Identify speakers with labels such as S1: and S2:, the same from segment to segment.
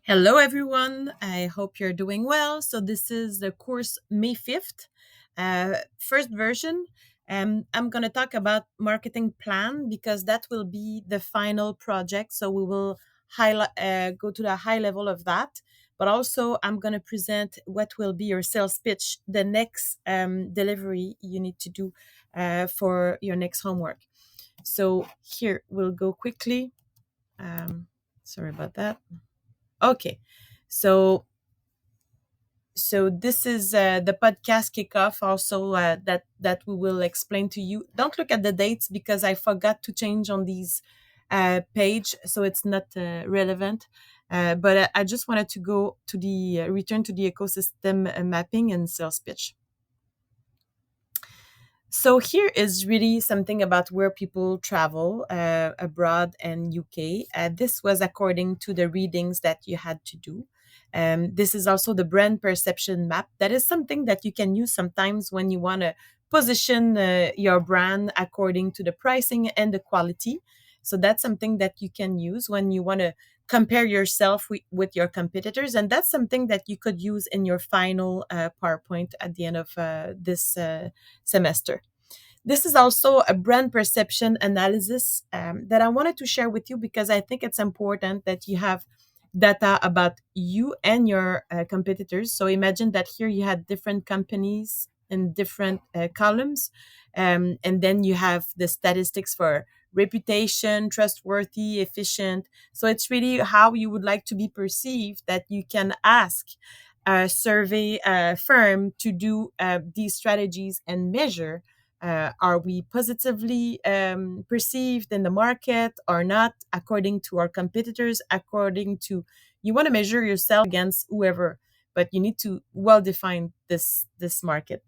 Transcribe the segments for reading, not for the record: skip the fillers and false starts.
S1: Hello, everyone. I hope you're doing well. So, this is the course May 5th, first version. I'm going to talk about marketing plan because that will be the final project. So, we will go to the high level of that. But also, I'm going to present what will be your sales pitch, the next delivery you need to do for your next homework. So, here we'll go quickly. Sorry about that. Okay. So this is the podcast kickoff also that we will explain to you. Don't look at the dates because I forgot to change on these page, so it's not relevant. But I just wanted to go to the return to the ecosystem mapping and sales pitch. So here is really something about where people travel abroad and UK. This was according to the readings that you had to do. This is also the brand perception map. That is something that you can use sometimes when you want to position your brand according to the pricing and the quality. So that's something that you can use when you want to compare yourself with your competitors. And that's something that you could use in your final PowerPoint at the end of this semester. This is also a brand perception analysis that I wanted to share with you because I think it's important that you have data about you and your competitors. So imagine that here you had different companies in different columns, and then you have the statistics for reputation, trustworthy, efficient. So it's really how you would like to be perceived that you can ask a survey firm to do these strategies and measure are we positively perceived in the market or not, according to our competitors, according to you want to measure yourself against whoever, but you need to well define this market.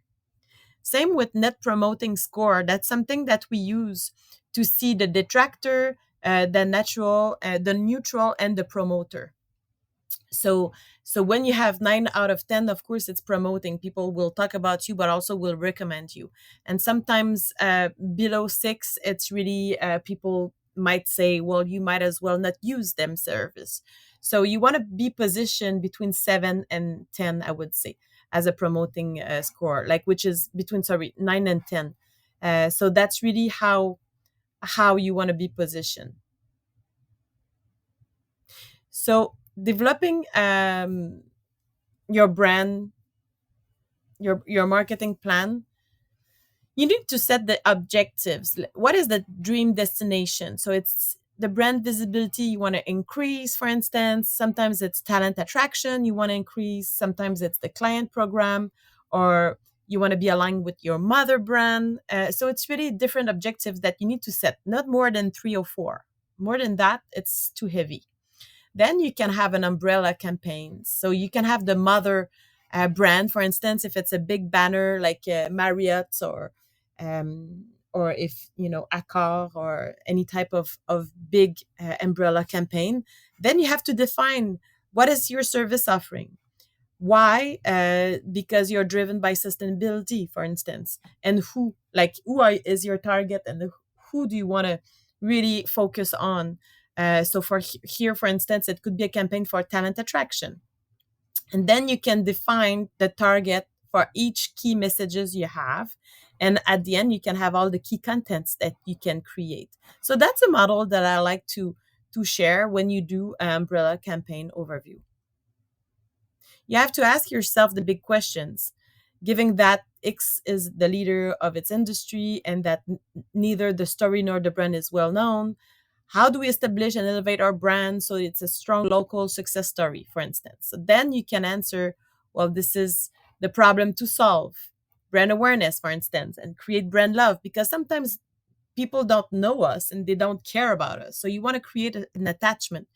S1: Same with net promoting score. That's something that we use to see the detractor, the neutral, and the promoter. So when you have 9 out of 10, of course it's promoting, people will talk about you but also will recommend you. And sometimes below 6, it's really people might say, well, you might as well not use them service. So you want to be positioned between 7 and 10, I would say, as a promoting score, like, which is between, sorry, 9 and 10. So that's really how you want to be positioned. So developing your brand, your marketing plan, you need to set the objectives. What is the dream destination? So it's the brand visibility you want to increase, for instance. Sometimes it's talent attraction you want to increase. Sometimes it's the client program, or you want to be aligned with your mother brand. So it's really different objectives that you need to set, not more than 3 or 4. More than that, it's too heavy. Then you can have an umbrella campaign. So you can have the mother brand, for instance, if it's a big banner like Marriott, or if Accor, or any type of big umbrella campaign. Then you have to define what is your service offering. Why? Because you're driven by sustainability, for instance, and is your target, and who do you want to really focus on. So for here, for instance, it could be a campaign for talent attraction, and then you can define the target for each key messages you have, and at the end you can have all the key contents that you can create. So that's a model that I like to share when you do umbrella campaign overview. You have to ask yourself the big questions. Given that X is the leader of its industry and that neither the story nor the brand is well known, how do we establish and elevate our brand so it's a strong local success story, for instance? So then you can answer, well, this is the problem to solve. Brand awareness, for instance, and create brand love, because sometimes people don't know us and they don't care about us. So you want to create an attachment.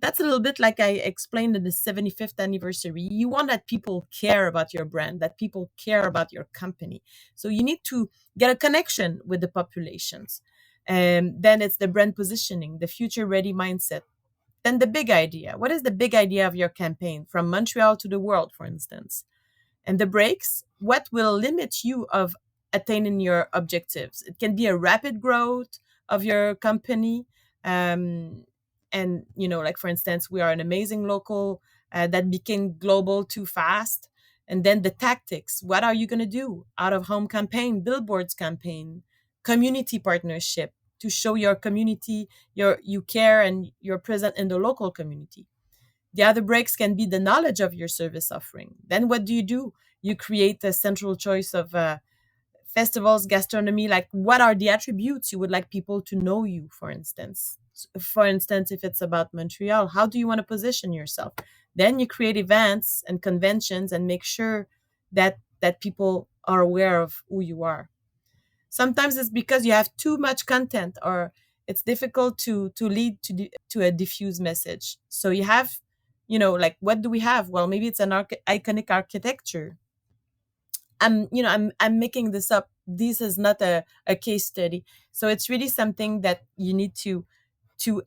S1: That's a little bit like I explained in the 75th anniversary. You want that people care about your brand, that people care about your company. So you need to get a connection with the populations. And then it's the brand positioning, the future ready mindset. Then the big idea. What is the big idea of your campaign from Montreal to the world, for instance? And the breaks, what will limit you of attaining your objectives? It can be a rapid growth of your company, um, and like for instance, we are an amazing local that became global too fast. And then the tactics, what are you going to do? Out of home campaign, billboards campaign, community partnership to show your community you care and you're present in the local community. The other breaks can be the knowledge of your service offering. Then what do? You create a central choice of festivals, gastronomy, like what are the attributes you would like people to know you, for instance. For instance, if it's about Montreal, how do you want to position yourself? Then you create events and conventions and make sure that people are aware of who you are. Sometimes it's because you have too much content, or it's difficult to lead to a diffuse message. So you have, like what do we have? Well, maybe it's an iconic architecture. I'm making this up. This is not a case study. So it's really something that you need to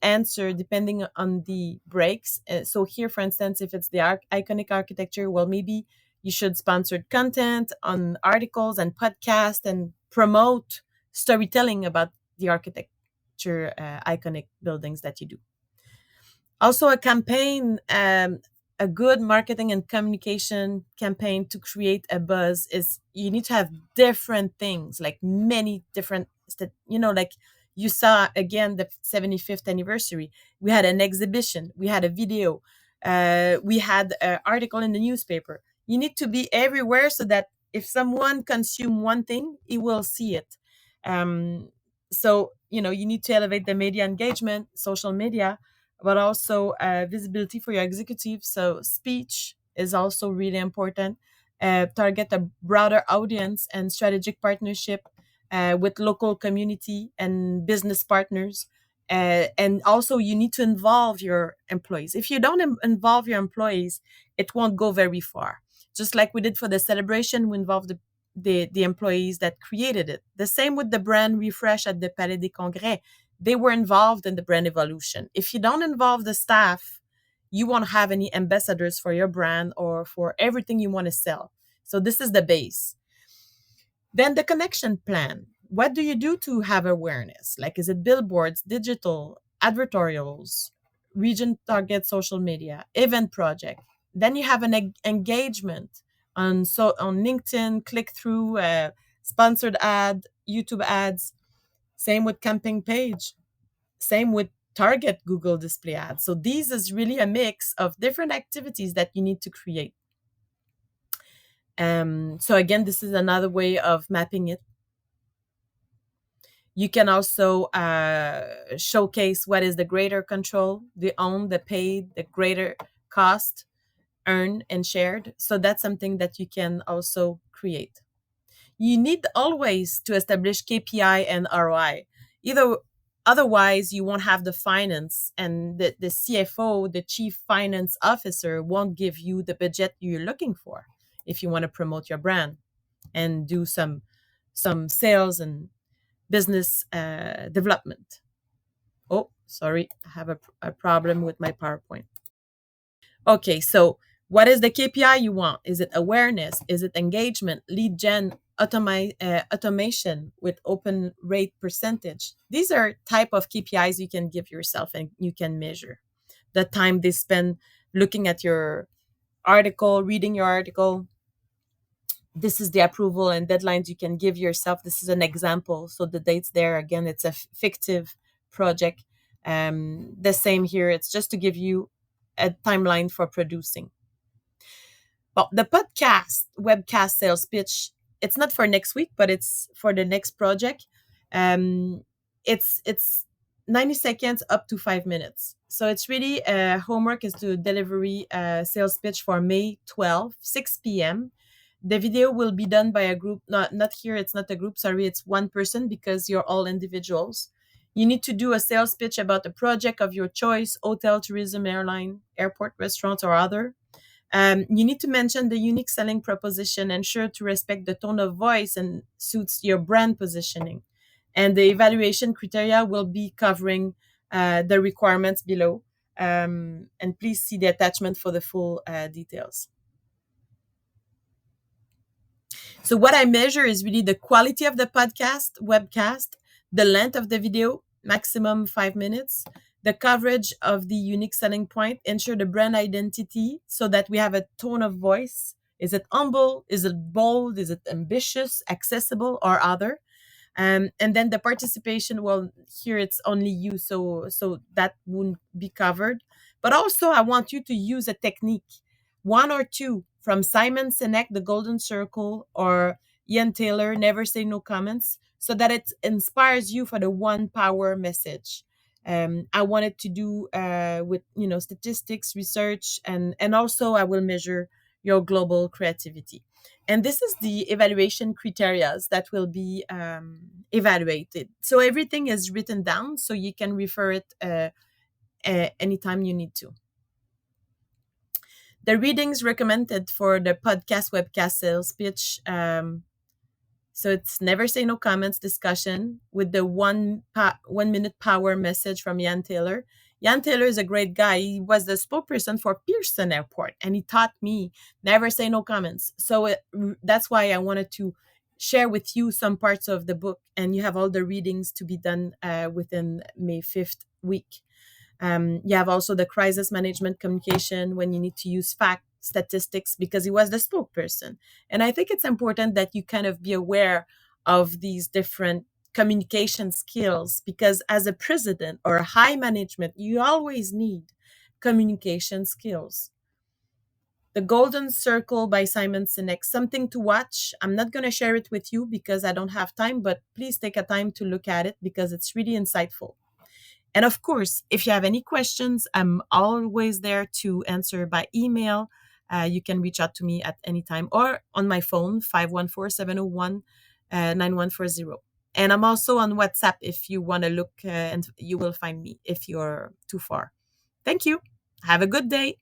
S1: answer depending on the breaks. So here, for instance, if it's the iconic architecture, well, maybe you should sponsor content on articles and podcast and promote storytelling about the architecture, iconic buildings that you do. Also, a good marketing and communication campaign to create a buzz is you need to have different things, like many different, like you saw again the 75th anniversary. We had an exhibition, we had a video, we had an article in the newspaper. You need to be everywhere so that if someone consume one thing, he will see it. So you need to elevate the media engagement, social media, but also visibility for your executive. So speech is also really important. Target a broader audience and strategic partnership with local community and business partners. And also, you need to involve your employees. If you don't involve your employees, it won't go very far. Just like we did for the celebration, we involved the employees that created it. The same with the brand refresh at the Palais des Congrès. They were involved in the brand evolution. If you don't involve the staff, you won't have any ambassadors for your brand or for everything you want to sell. So this is the base. Then the connection plan. What do you do to have awareness? Like, is it billboards, digital, advertorials, region target social media, event project? Then you have an engagement on LinkedIn, click through, sponsored ad, YouTube ads. Same with camping page. Same with target Google display ads. So these is really a mix of different activities that you need to create. So again, this is another way of mapping it. You can also showcase what is the greater control, the own, the paid, the greater cost, earned and shared. So that's something that you can also create. You need always to establish KPI and ROI. Otherwise, you won't have the finance, and the CFO, the chief finance officer, won't give you the budget you're looking for if you want to promote your brand and do some sales and business development. Oh, sorry, I have a problem with my PowerPoint. Okay, so what is the KPI you want? Is it awareness? Is it engagement, lead gen, automation with open rate percentage? These are type of KPIs you can give yourself and you can measure. The time they spend looking at your article, reading your article. This is the approval and deadlines you can give yourself. This is an example. So the dates there, again, it's a fictive project. The same here. It's just to give you a timeline for producing. Well, the podcast, webcast sales pitch, it's not for next week, but it's for the next project. It's 90 seconds up to 5 minutes. So it's really homework is to delivery sales pitch for May 12, 6 p.m. The video will be done by a group. Not here. It's not a group. Sorry, it's one person because you're all individuals. You need to do a sales pitch about a project of your choice: hotel, tourism, airline, airport, restaurant, or other. You need to mention the unique selling proposition, ensure to respect the tone of voice and suits your brand positioning. And the evaluation criteria will be covering the requirements below. And please see the attachment for the full details. So what I measure is really the quality of the podcast, webcast, the length of the video, maximum 5 minutes, the coverage of the unique selling point, ensure the brand identity so that we have a tone of voice. Is it humble? Is it bold? Is it ambitious, accessible, or other? And then the participation, well, here it's only you, so that wouldn't be covered. But also, I want you to use a technique, one or two from Simon Sinek, The Golden Circle, or Ian Taylor, Never Say No Comments, so that it inspires you for the one power message. I wanted to do with statistics, research, and also I will measure your global creativity. And this is the evaluation criteria that will be evaluated. So everything is written down, so you can refer it anytime you need to. The readings recommended for the podcast webcast sales pitch. So it's Never Say No Comments discussion with the 1 minute power message from Jan Taylor. Jan Taylor is a great guy. He was the spokesperson for Pearson Airport, and he taught me never say no comments. So that's why I wanted to share with you some parts of the book, and you have all the readings to be done within May 5th week. You have also the crisis management communication when you need to use fact statistics because he was the spokesperson. And I think it's important that you kind of be aware of these different communication skills because as a president or a high management, you always need communication skills. The Golden Circle by Simon Sinek, something to watch. I'm not going to share it with you because I don't have time, but please take a time to look at it because it's really insightful. And of course, if you have any questions, I'm always there to answer by email. You can reach out to me at any time or on my phone, 514-701-9140. And I'm also on WhatsApp if you want to look and you will find me if you're too far. Thank you. Have a good day.